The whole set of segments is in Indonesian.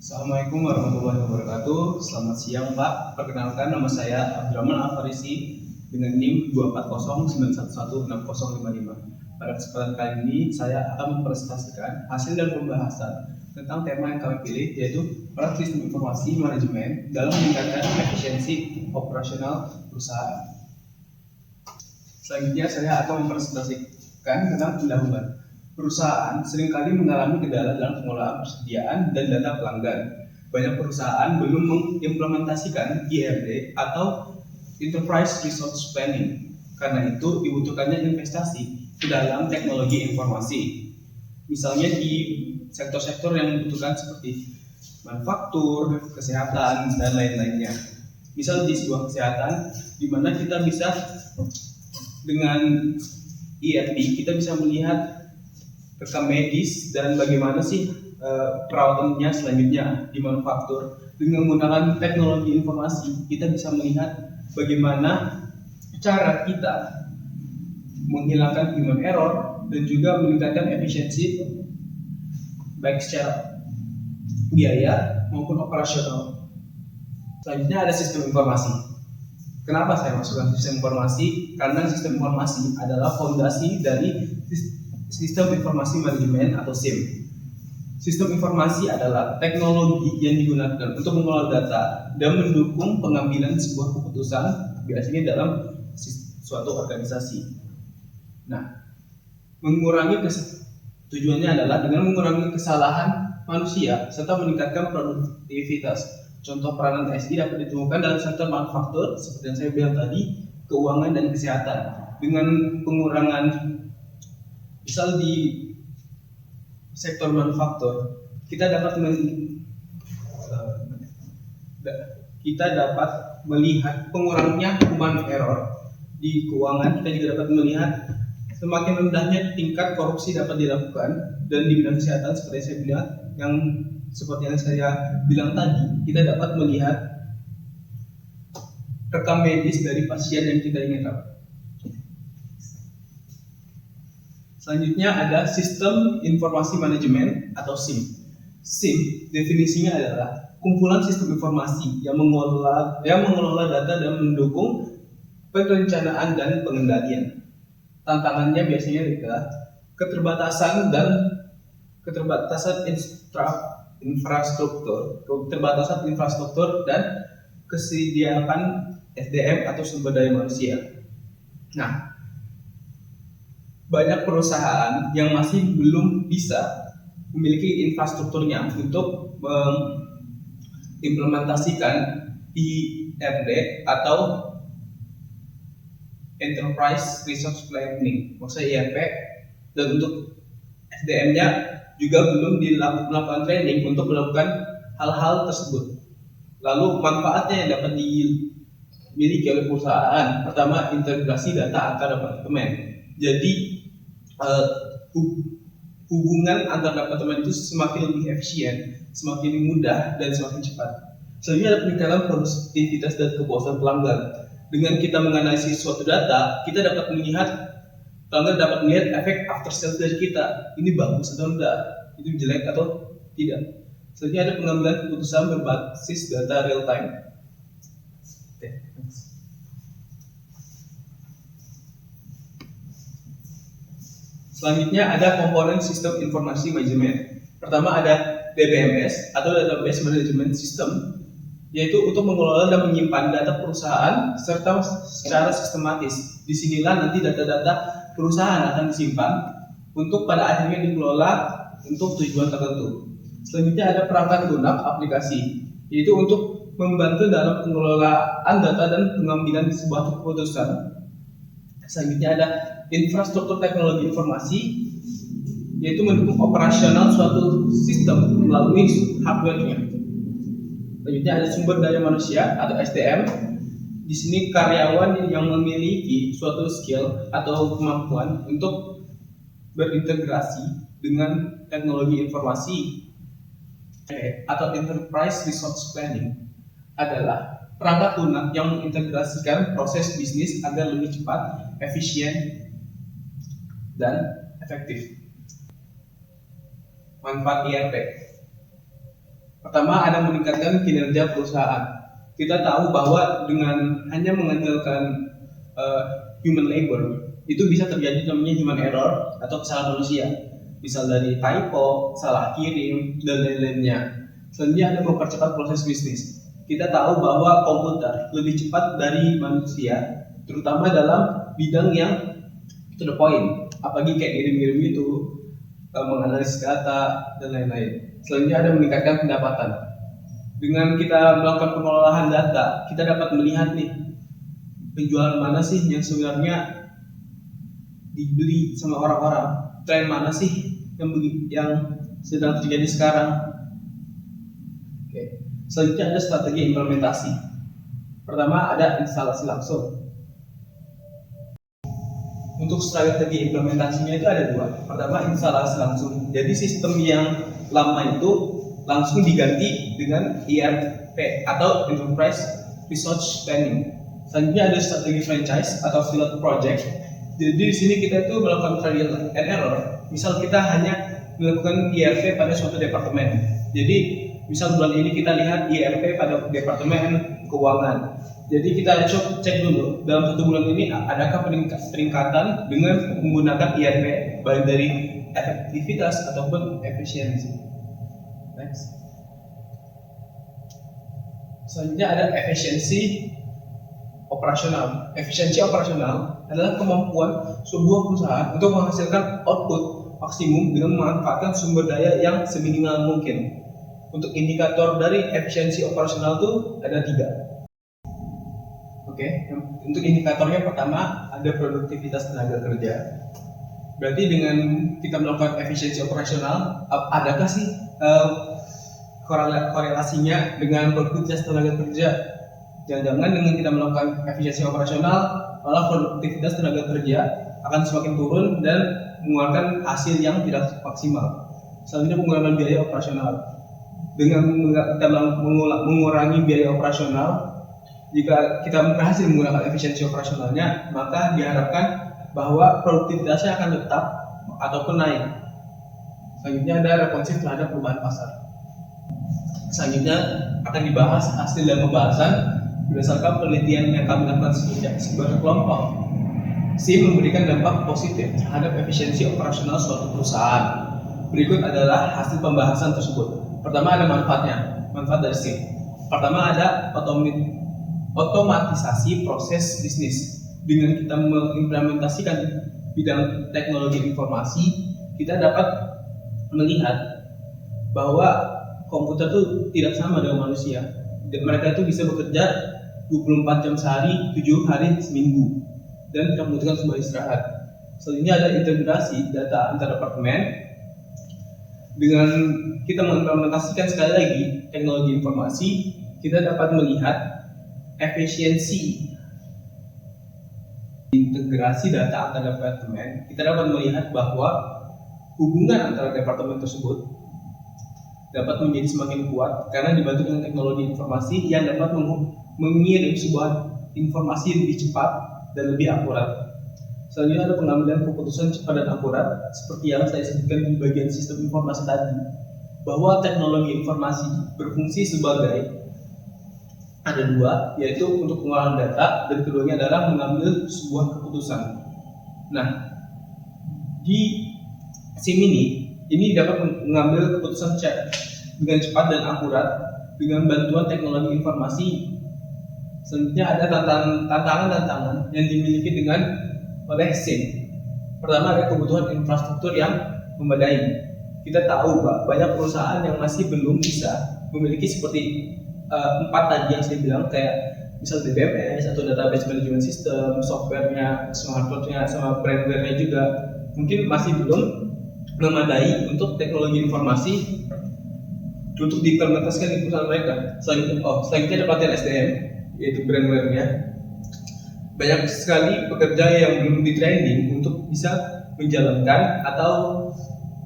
Assalamualaikum warahmatullahi wabarakatuh. Selamat siang Pak. Perkenalkan, nama saya Abdurrahman Al-Farisi dengan NIM 24091116055. Pada kesempatan kali ini saya akan mempresentasikan hasil dan pembahasan tentang tema yang kami pilih, yaitu peran sistem informasi manajemen dalam meningkatkan efisiensi operasional perusahaan. Selanjutnya saya akan mempresentasikan tentang pendahuluan. Perusahaan seringkali mengalami kendala dalam pengelolaan persediaan dan data pelanggan. Banyak perusahaan belum mengimplementasikan IRP atau Enterprise Resource Planning. Karena itu dibutuhkannya investasi ke dalam teknologi informasi. Misalnya di sektor-sektor yang membutuhkan seperti manufaktur, kesehatan, dan lain-lainnya. Misal di sebuah kesehatan, di mana kita bisa dengan IRP kita bisa melihat rekam medis dan bagaimana sih perawatannya selanjutnya di manufaktur. Dengan menggunakan teknologi informasi, kita bisa melihat bagaimana cara kita menghilangkan human error dan juga meningkatkan efisiensi baik secara biaya maupun operasional. Selanjutnya ada sistem informasi. Kenapa saya masukkan sistem informasi? Karena sistem informasi adalah fondasi dari Sistem Informasi Manajemen atau SIM. Sistem informasi adalah teknologi yang digunakan untuk mengelola data dan mendukung pengambilan sebuah keputusan, biasanya dalam suatu organisasi. Nah, tujuannya adalah dengan mengurangi kesalahan manusia serta meningkatkan produktivitas. Contoh peranan TSI dapat ditemukan dalam sektor manufaktur seperti yang saya bilang tadi, keuangan dan kesehatan. Dengan pengurangan, misal di sektor manufaktur, kita dapat melihat pengurangnya human error. Di keuangan kita juga dapat melihat semakin rendahnya tingkat korupsi dapat dilakukan, dan di bidang kesehatan seperti yang saya bilang tadi, kita dapat melihat rekam medis dari pasien yang kita ingin rawat. Selanjutnya ada Sistem Informasi Manajemen atau SIM. SIM definisinya adalah kumpulan sistem informasi yang mengelola data dan mendukung perencanaan dan pengendalian. Tantangannya biasanya adalah keterbatasan infrastruktur dan kesediaan SDM atau sumber daya manusia. Nah, banyak perusahaan yang masih belum bisa memiliki infrastrukturnya untuk mengimplementasikan IRD atau Enterprise Resource Planning, maksudnya IRP, dan untuk SDM-nya juga belum melakukan training untuk melakukan hal-hal tersebut. Lalu manfaatnya yang dapat dimiliki oleh perusahaan, pertama, integrasi data antar departemen. Jadi hubungan antar departemen itu semakin lebih efisien, semakin mudah, dan semakin cepat. Selanjutnya ada peningkatan produktivitas dan kepuasan pelanggan. Dengan kita menganalisis suatu data, kita dapat melihat, pelanggan dapat melihat efek after sales dari kita. Ini bagus atau enggak, itu jelek atau tidak. Selanjutnya ada pengambilan keputusan berbasis data real time. Selanjutnya ada komponen sistem informasi manajemen. Pertama ada DBMS atau Database Management System, yaitu untuk mengelola dan menyimpan data perusahaan serta secara sistematis. Disinilah nanti data-data perusahaan akan disimpan untuk pada akhirnya dikelola untuk tujuan tertentu. Selanjutnya ada perangkat lunak aplikasi, yaitu untuk membantu dalam pengelolaan data dan pengambilan sebuah keputusan. Selanjutnya ada infrastruktur teknologi informasi, yaitu mendukung operasional suatu sistem melalui hardware-nya. Selanjutnya ada sumber daya manusia atau SDM. Di sini karyawan yang memiliki suatu skill atau kemampuan untuk berintegrasi dengan teknologi informasi atau Enterprise Resource Planning adalah perangkat lunak yang mengintegrasikan proses bisnis agar lebih cepat, efisien, dan efektif. Manfaat IRP. Pertama, ada meningkatkan kinerja perusahaan. Kita tahu bahwa dengan hanya mengandalkan human labor, itu bisa terjadi namanya human error atau kesalahan manusia. Misal dari typo, salah kirim, dan lain-lainnya. Selanjutnya ada mempercepat proses bisnis. Kita tahu bahwa komputer lebih cepat dari manusia, terutama dalam bidang yang to the point, apalagi kayak ngirim-ngirim itu, menganalisis data, dan lain-lain. Selanjutnya ada meningkatkan pendapatan. Dengan kita melakukan pengolahan data, kita dapat melihat nih, penjualan mana sih yang sebenarnya dibeli sama orang-orang, tren mana sih yang sedang terjadi sekarang. Oke. Selanjutnya ada strategi implementasi. Pertama ada instalasi langsung. Untuk strategi implementasinya itu ada dua. Pertama instalasi langsung. Jadi sistem yang lama itu langsung diganti dengan ERP atau Enterprise Resource Planning. Selanjutnya ada strategi franchise atau pilot project. Jadi di sini kita itu melakukan trial and error. Misal kita hanya melakukan ERP pada suatu departemen. Jadi misal bulan ini kita lihat ERP pada departemen keuangan. Jadi kita cek dulu dalam satu bulan ini adakah peningkatan dengan menggunakan ERP, baik dari efektivitas ataupun efisiensi. Next. Selanjutnya ada efisiensi operasional. Efisiensi operasional adalah kemampuan sebuah perusahaan untuk menghasilkan output maksimum dengan memanfaatkan sumber daya yang seminimal mungkin. Untuk indikator dari efisiensi operasional itu ada 3. Oke, untuk indikatornya pertama ada produktivitas tenaga kerja. Berarti dengan kita melakukan efisiensi operasional, adakah sih korelasinya dengan produktivitas tenaga kerja? Jangan-jangan dengan kita melakukan efisiensi operasional, malah produktivitas tenaga kerja akan semakin turun dan mengeluarkan hasil yang tidak maksimal. Selanjutnya pengurangan biaya operasional. Dengan kita mengurangi biaya operasional, jika kita berhasil menggunakan efisiensi operasionalnya, maka diharapkan bahwa produktivitasnya akan tetap ataupun naik. Selanjutnya ada responsif terhadap perubahan pasar. Selanjutnya akan dibahas hasil dan pembahasan berdasarkan penelitian yang kami lakukan sebagai kelompok. SIM memberikan dampak positif terhadap efisiensi operasional suatu perusahaan. Berikut adalah hasil pembahasan tersebut. Pertama ada manfaatnya, manfaat dari SIM. Pertama ada otomatisasi proses bisnis. Dengan kita mengimplementasikan bidang teknologi informasi, kita dapat melihat bahwa komputer itu tidak sama dengan manusia. Mereka itu bisa bekerja 24 jam sehari, 7 hari seminggu, dan tidak membutuhkan sebuah istirahat. Selanjutnya ada integrasi data antar departemen. Dengan kita mengimplementasikan sekali lagi teknologi informasi, kita dapat melihat efisiensi integrasi data antar departemen. Kita dapat melihat bahwa hubungan antara departemen tersebut dapat menjadi semakin kuat karena dibantu dengan teknologi informasi yang dapat mengirim sebuah informasi lebih cepat dan lebih akurat. Selanjutnya ada pengambilan keputusan cepat dan akurat, seperti yang saya sebutkan di bagian sistem informasi tadi, bahwa teknologi informasi berfungsi sebagai ada 2, yaitu untuk pengolahan data, dan keduanya adalah mengambil sebuah keputusan. Nah, di SIM ini dapat mengambil keputusan dengan cepat dan akurat dengan bantuan teknologi informasi. Selanjutnya ada tantangan-tantangan yang dimiliki oleh SIM. Pertama ada kebutuhan infrastruktur yang memadai. Kita tahu banyak perusahaan yang masih belum bisa memiliki seperti 4 tadi yang saya bilang, kayak misal DBMS atau database management system, softwarenya, smartphone-nya, sama brandware-nya juga mungkin masih belum memadai untuk teknologi informasi untuk diimplementasikan di perusahaan mereka. Selanjutnya ada pelatihan SDM, yaitu brandware-nya. Banyak sekali pekerja yang belum di-training untuk bisa menjalankan atau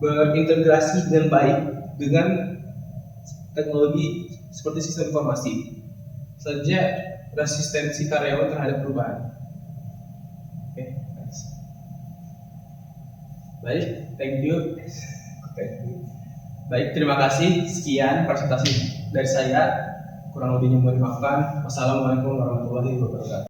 berintegrasi dengan baik dengan teknologi seperti sistem informasi. Selanjutnya resistensi karyawan terhadap perubahan. Oke, thanks. Baik, thank you. Baik, terima kasih. Sekian presentasi dari saya. Kurang lebihnya mohon dimaafkan. Wassalamualaikum warahmatullahi wabarakatuh.